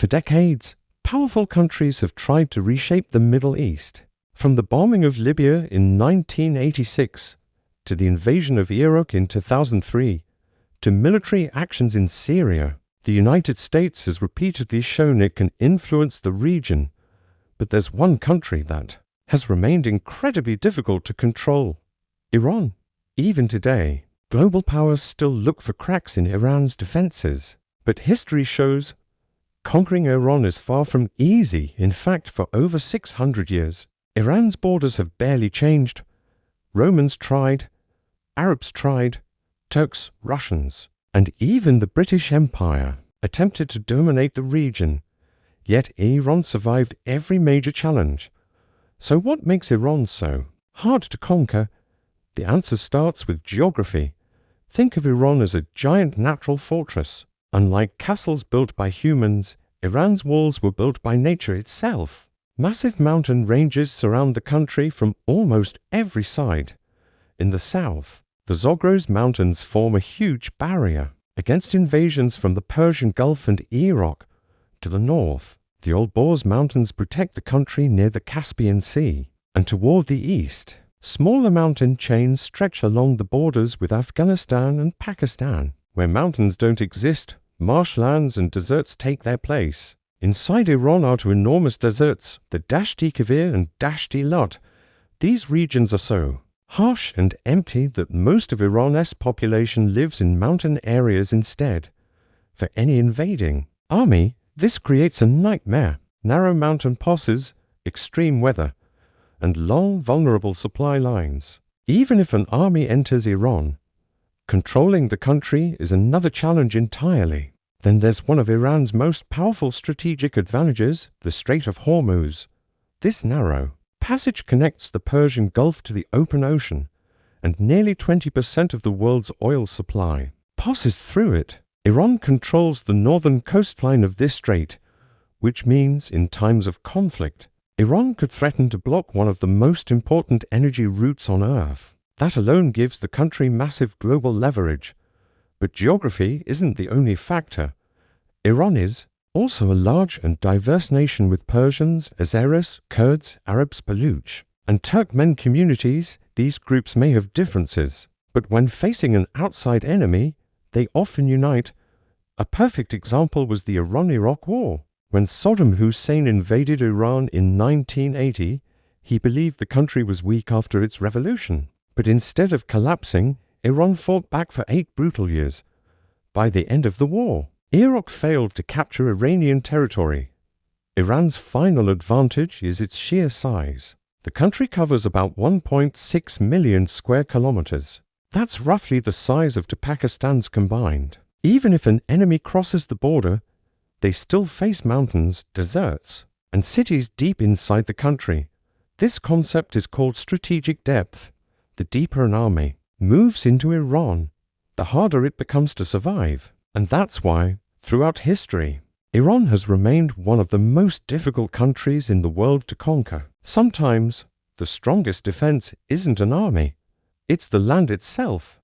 For decades, powerful countries have tried to reshape the Middle East. From the bombing of Libya in 1986 to the invasion of Iraq in 2003 to military actions in Syria, the United States has repeatedly shown it can influence the region. But there's one country that has remained incredibly difficult to control: Iran. Even today, global powers still look for cracks in Iran's defenses. But history shows conquering Iran is far from easy. In fact, for over 600 years, Iran's borders have barely changed. Romans tried, Arabs tried, Turks, Russians, and even the British Empire attempted to dominate the region. Yet Iran survived every major challenge. So what makes Iran so hard to conquer? The answer starts with geography. Think of Iran as a giant natural fortress. Unlike castles built by humans, Iran's walls were built by nature itself. Massive mountain ranges surround the country from almost every side. In the south, the Zagros Mountains form a huge barrier against invasions from the Persian Gulf and Iraq. To the north, the Alborz Mountains protect the country near the Caspian Sea. And toward the east, smaller mountain chains stretch along the borders with Afghanistan and Pakistan. Where mountains don't exist, marshlands and deserts take their place. Inside Iran are two enormous deserts, the Dasht-e Kavir and Dasht-e Lut. These regions are so harsh and empty that most of Iran's population lives in mountain areas instead. For any invading army, this creates a nightmare: narrow mountain passes, extreme weather, and long, vulnerable supply lines. Even if an army enters Iran, controlling the country is another challenge entirely. Then there's one of Iran's most powerful strategic advantages, the Strait of Hormuz. This narrow passage connects the Persian Gulf to the open ocean, and nearly 20% of the world's oil supply passes through it. Iran controls the northern coastline of this strait, which means in times of conflict, Iran could threaten to block one of the most important energy routes on Earth. That alone gives the country massive global leverage. But geography isn't the only factor. Iran is also a large and diverse nation with Persians, Azeris, Kurds, Arabs, Baluch, and Turkmen communities. These groups may have differences, but when facing an outside enemy, they often unite. A perfect example was the Iran-Iraq War. When Saddam Hussein invaded Iran in 1980, he believed the country was weak after its revolution. But instead of collapsing, Iran fought back for 8 brutal years. By the end of the war, Iraq failed to capture Iranian territory. Iran's final advantage is its sheer size. The country covers about 1.6 million square kilometers. That's roughly the size of two Pakistans combined. Even if an enemy crosses the border, they still face mountains, deserts, and cities deep inside the country. This concept is called strategic depth. The deeper an army moves into Iran, the harder it becomes to survive. And that's why, throughout history, Iran has remained one of the most difficult countries in the world to conquer. Sometimes, the strongest defense isn't an army, it's the land itself.